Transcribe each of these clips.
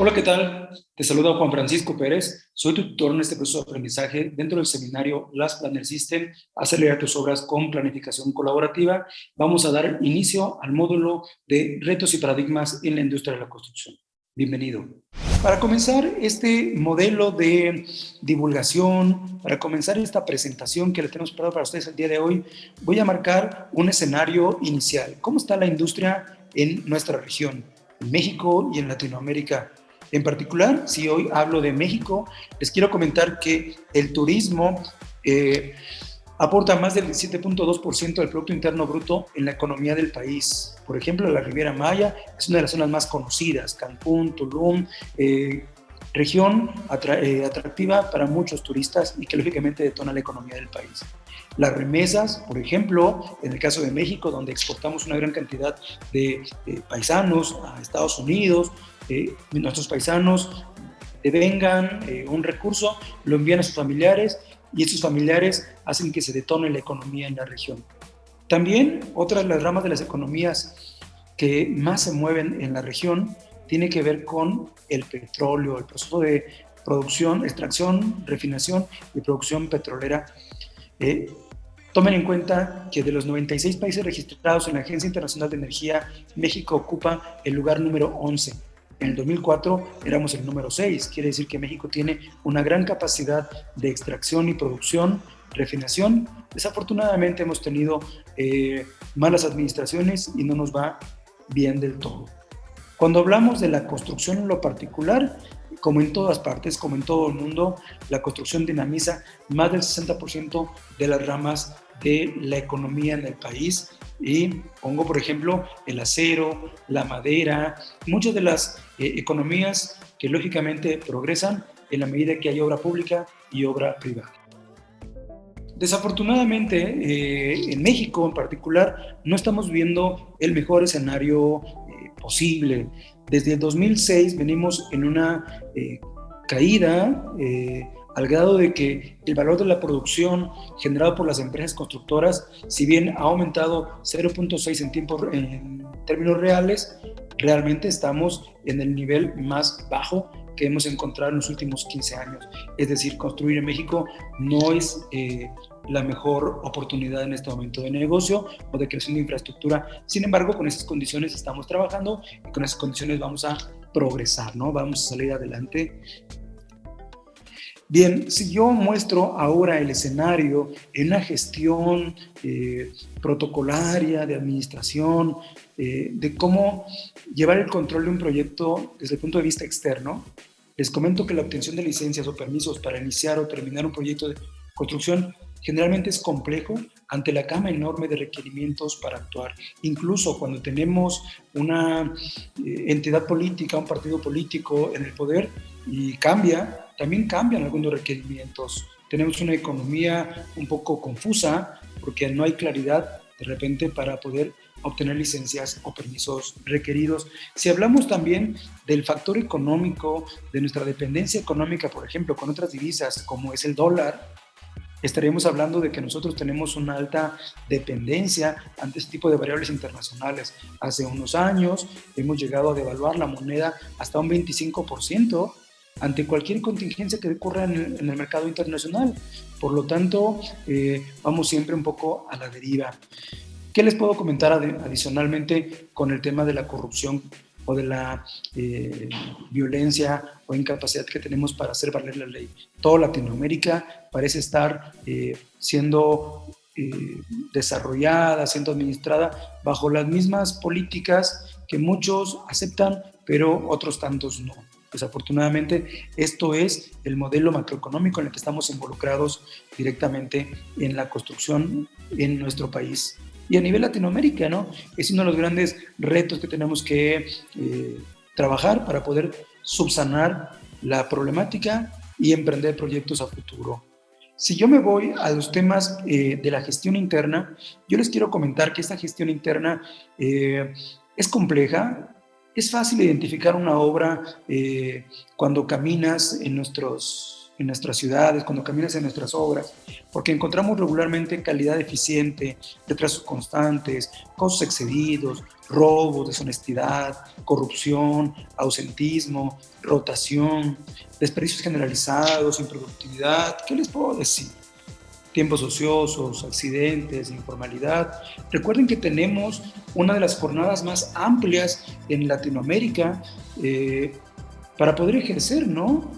Hola, ¿qué tal? Te saluda Juan Francisco Pérez. Soy tu tutor en este proceso de aprendizaje dentro del seminario Last Planner System, Acelerar tus obras con planificación colaborativa. Vamos a dar inicio al módulo de retos y paradigmas en la industria de la construcción. Bienvenido. Para comenzar este modelo de divulgación, para comenzar esta presentación que le tenemos preparado para ustedes el día de hoy, voy a marcar un escenario inicial. ¿Cómo está la industria en nuestra región, en México y en Latinoamérica? En particular, si hoy hablo de México, les quiero comentar que el turismo aporta más del 7.2% del Producto Interno Bruto en la economía del país. Por ejemplo, la Riviera Maya es una de las zonas más conocidas, Cancún, Tulum, región atractiva para muchos turistas y que lógicamente detona la economía del país. Las remesas, por ejemplo, en el caso de México, donde exportamos una gran cantidad de paisanos a Estados Unidos, nuestros paisanos devengan un recurso, lo envían a sus familiares y estos familiares hacen que se detone la economía en la región. También otra de las ramas de las economías que más se mueven en la región tiene que ver con el petróleo, el proceso de producción, extracción, refinación y producción petrolera. Tomen en cuenta que de los 96 países registrados en la Agencia Internacional de Energía, México ocupa el lugar número 11. En el 2004 éramos el número 6, quiere decir que México tiene una gran capacidad de extracción y producción, refinación. Desafortunadamente hemos tenido malas administraciones y no nos va bien del todo. Cuando hablamos de la construcción en lo particular, como en todas partes, como en todo el mundo, la construcción dinamiza más del 60% de las ramas de la economía en el país. Y pongo, por ejemplo, el acero, la madera, muchas de las economías que lógicamente progresan en la medida que hay obra pública y obra privada. Desafortunadamente, en México en particular, no estamos viendo el mejor escenario posible. Desde el 2006 venimos en una caída al grado de que el valor de la producción generado por las empresas constructoras, si bien ha aumentado 0.6 en términos reales, realmente estamos en el nivel más bajo que hemos encontrado en los últimos 15 años. Es decir, construir en México no es la mejor oportunidad en este momento de negocio o de creación de infraestructura. Sin embargo, con esas condiciones estamos trabajando y con esas condiciones vamos a progresar, ¿no? Vamos a salir adelante. Bien, si yo muestro ahora el escenario en una gestión protocolaria de administración, de cómo llevar el control de un proyecto desde el punto de vista externo, les comento que la obtención de licencias o permisos para iniciar o terminar un proyecto de construcción generalmente es complejo ante la gama enorme de requerimientos para actuar. Incluso cuando tenemos una entidad política, un partido político en el poder y también cambian algunos requerimientos. Tenemos una economía un poco confusa porque no hay claridad de repente para poder obtener licencias o permisos requeridos. Si hablamos también del factor económico, de nuestra dependencia económica, por ejemplo, con otras divisas como es el dólar, estaríamos hablando de que nosotros tenemos una alta dependencia ante este tipo de variables internacionales. Hace unos años hemos llegado a devaluar la moneda hasta un 25% ante cualquier contingencia que ocurra en el mercado internacional. Por lo tanto, vamos siempre un poco a la deriva. ¿Qué les puedo comentar adicionalmente con el tema de la corrupción o de la violencia o incapacidad que tenemos para hacer valer la ley? Toda Latinoamérica parece estar siendo desarrollada, siendo administrada bajo las mismas políticas que muchos aceptan, pero otros tantos no. Desafortunadamente, esto es el modelo macroeconómico en el que estamos involucrados directamente en la construcción en nuestro país. Y a nivel Latinoamérica, ¿no? Es uno de los grandes retos que tenemos que trabajar para poder subsanar la problemática y emprender proyectos a futuro. Si yo me voy a los temas de la gestión interna, yo les quiero comentar que esta gestión interna es compleja. Es fácil identificar una obra cuando caminas en nuestras ciudades, cuando caminas en nuestras obras, porque encontramos regularmente calidad eficiente, retrasos constantes, costos excedidos, robo, deshonestidad, corrupción, ausentismo, rotación, desperdicios generalizados, improductividad. ¿Qué les puedo decir? Tiempos ociosos, accidentes, informalidad. Recuerden que tenemos una de las jornadas más amplias en Latinoamérica para poder ejercer, ¿no?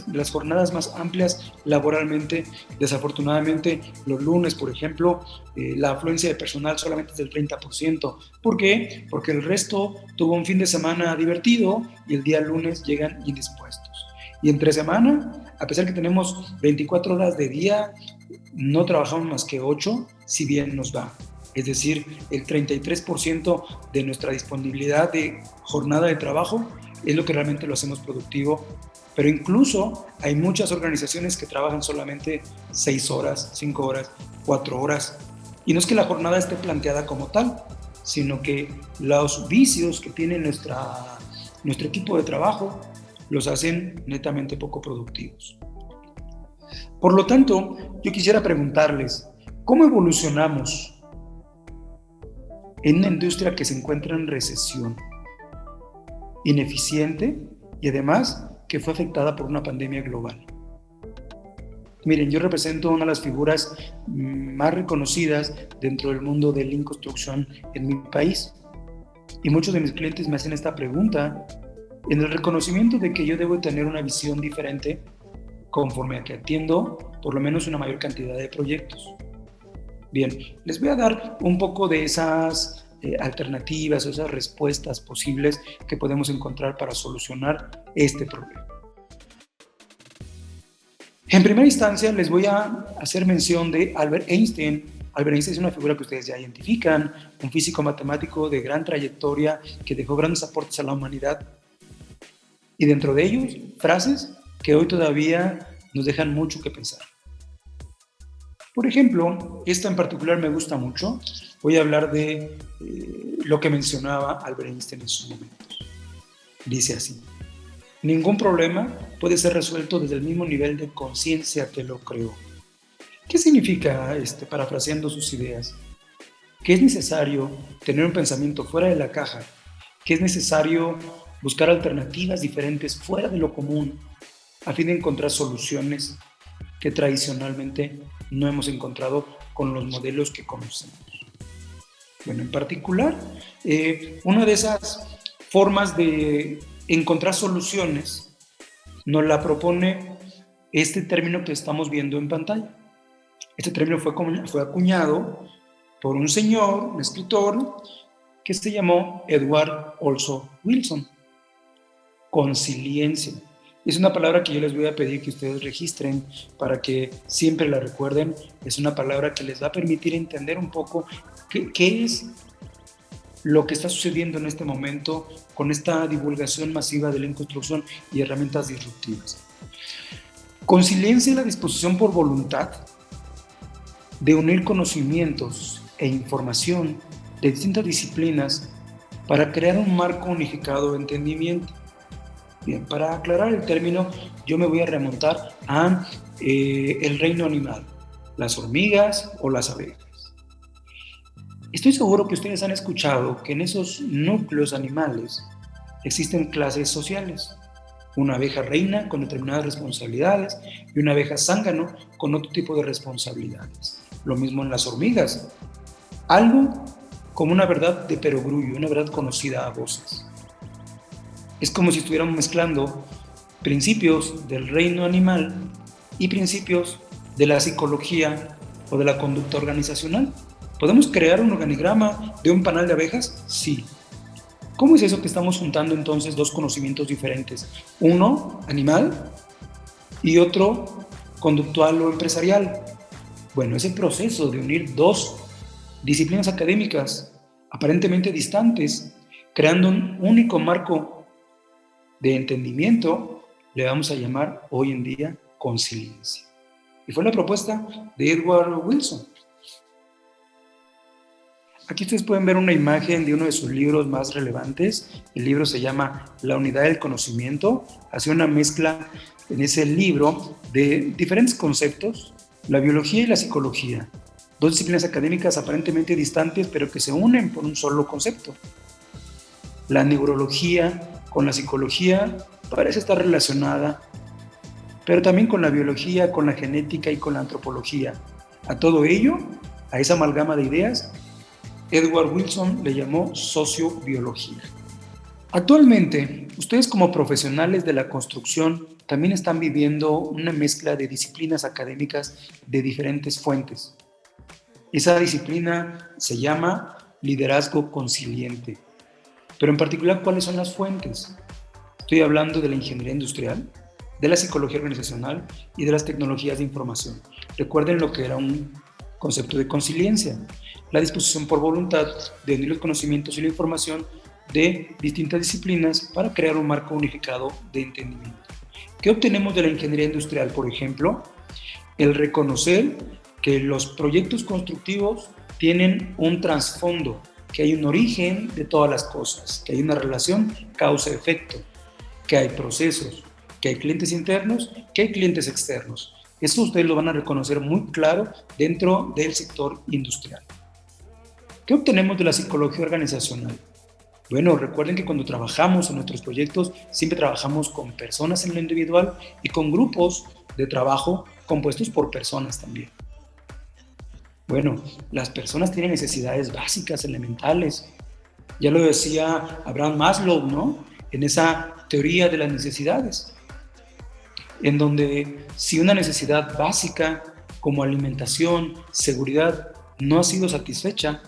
Las jornadas más amplias laboralmente. Desafortunadamente, los lunes, por ejemplo, la afluencia de personal solamente es del 30%. ¿Por qué? Porque el resto tuvo un fin de semana divertido y el día lunes llegan indispuestos. Y entre semana, a pesar que tenemos 24 horas de día, no trabajamos más que 8, si bien nos va. Es decir, el 33% de nuestra disponibilidad de jornada de trabajo es lo que realmente lo hacemos productivo. Pero incluso hay muchas organizaciones que trabajan solamente 6 horas, 5 horas, 4 horas. Y no es que la jornada esté planteada como tal, sino que los vicios que tiene nuestro equipo de trabajo los hacen netamente poco productivos. Por lo tanto, yo quisiera preguntarles, ¿cómo evolucionamos en una industria que se encuentra en recesión, ineficiente y además que fue afectada por una pandemia global? Miren, yo represento una de las figuras más reconocidas dentro del mundo de Lean Construction en mi país. Y muchos de mis clientes me hacen esta pregunta en el reconocimiento de que yo debo tener una visión diferente conforme a que atiendo por lo menos una mayor cantidad de proyectos. Bien, les voy a dar un poco de esas alternativas o esas respuestas posibles que podemos encontrar para solucionar este problema. En primera instancia, les voy a hacer mención de Albert Einstein. Albert Einstein es una figura que ustedes ya identifican, un físico matemático de gran trayectoria que dejó grandes aportes a la humanidad. Y dentro de ellos, frases que hoy todavía nos dejan mucho que pensar. Por ejemplo, esta en particular me gusta mucho. Voy a hablar de lo que mencionaba Albert Einstein en sus momentos. Dice así: ningún problema puede ser resuelto desde el mismo nivel de conciencia que lo creó. ¿Qué significa, parafraseando sus ideas? Que es necesario tener un pensamiento fuera de la caja, que es necesario buscar alternativas diferentes fuera de lo común a fin de encontrar soluciones que tradicionalmente no hemos encontrado con los modelos que conocemos. Bueno, en particular, una de esas formas de encontrar soluciones nos la propone este término que estamos viendo en pantalla. Este término fue acuñado por un señor, un escritor, que se llamó Edward Olson Wilson. Consiliencia. Es una palabra que yo les voy a pedir que ustedes registren para que siempre la recuerden. Es una palabra que les va a permitir entender un poco qué es lo que está sucediendo en este momento con esta divulgación masiva de Lean Construction y herramientas disruptivas. Consiliencia es la disposición por voluntad de unir conocimientos e información de distintas disciplinas para crear un marco unificado de entendimiento. Bien, para aclarar el término, yo me voy a remontar a el reino animal, las hormigas o las abejas. Estoy seguro que ustedes han escuchado que en esos núcleos animales existen clases sociales. Una abeja reina con determinadas responsabilidades y una abeja zángano con otro tipo de responsabilidades. Lo mismo en las hormigas. Algo como una verdad de perogrullo, una verdad conocida a voces. Es como si estuviéramos mezclando principios del reino animal y principios de la psicología o de la conducta organizacional. ¿Podemos crear un organigrama de un panal de abejas? Sí. ¿Cómo es eso que estamos juntando entonces dos conocimientos diferentes? Uno, animal, y otro, conductual o empresarial. Bueno, ese proceso de unir dos disciplinas académicas aparentemente distantes, creando un único marco de entendimiento, le vamos a llamar hoy en día consiliencia. Y fue la propuesta de Edward Wilson. Aquí ustedes pueden ver una imagen de uno de sus libros más relevantes. El libro se llama La unidad del conocimiento. Hace una mezcla en ese libro de diferentes conceptos, la biología y la psicología. Dos disciplinas académicas aparentemente distantes, pero que se unen por un solo concepto. La neurología con la psicología parece estar relacionada, pero también con la biología, con la genética y con la antropología. A todo ello, a esa amalgama de ideas, Edward Wilson le llamó sociobiología. Actualmente, ustedes como profesionales de la construcción también están viviendo una mezcla de disciplinas académicas de diferentes fuentes. Esa disciplina se llama liderazgo consiliente. Pero en particular, ¿cuáles son las fuentes? Estoy hablando de la ingeniería industrial, de la psicología organizacional y de las tecnologías de información. Recuerden lo que era un concepto de consiliencia, la disposición por voluntad de unir los conocimientos y la información de distintas disciplinas para crear un marco unificado de entendimiento. ¿Qué obtenemos de la ingeniería industrial, por ejemplo? El reconocer que los proyectos constructivos tienen un trasfondo, que hay un origen de todas las cosas, que hay una relación causa-efecto, que hay procesos, que hay clientes internos, que hay clientes externos. Eso ustedes lo van a reconocer muy claro dentro del sector industrial. ¿Qué obtenemos de la psicología organizacional? Bueno, recuerden que cuando trabajamos en nuestros proyectos, siempre trabajamos con personas en lo individual y con grupos de trabajo compuestos por personas también. Bueno, las personas tienen necesidades básicas, elementales. Ya lo decía Abraham Maslow, ¿no? En esa teoría de las necesidades, en donde si una necesidad básica como alimentación, seguridad, no ha sido satisfecha,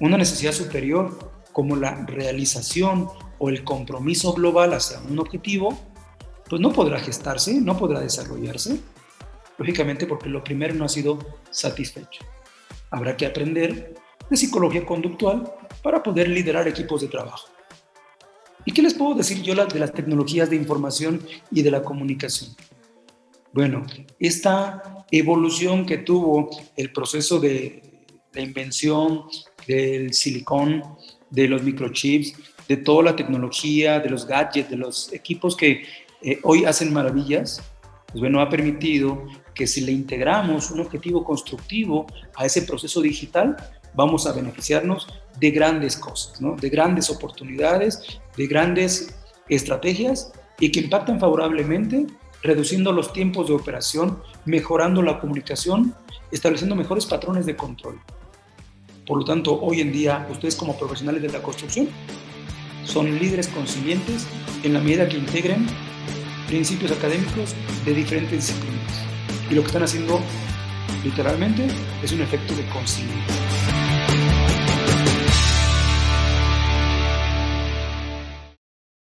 una necesidad superior como la realización o el compromiso global hacia un objetivo, pues no podrá gestarse, no podrá desarrollarse, lógicamente porque lo primero no ha sido satisfecho. Habrá que aprender de psicología conductual para poder liderar equipos de trabajo. ¿Y qué les puedo decir yo de las tecnologías de información y de la comunicación? Bueno, esta evolución que tuvo el proceso de la invención del silicón, de los microchips, de toda la tecnología, de los gadgets, de los equipos que hoy hacen maravillas, pues bueno, ha permitido que si le integramos un objetivo constructivo a ese proceso digital, vamos a beneficiarnos de grandes cosas, ¿no? De grandes oportunidades, de grandes estrategias y que impactan favorablemente, reduciendo los tiempos de operación, mejorando la comunicación, estableciendo mejores patrones de control. Por lo tanto, hoy en día, ustedes como profesionales de la construcción son líderes conscientes en la medida que integren principios académicos de diferentes disciplinas. Y lo que están haciendo, literalmente, es un efecto de conciencia.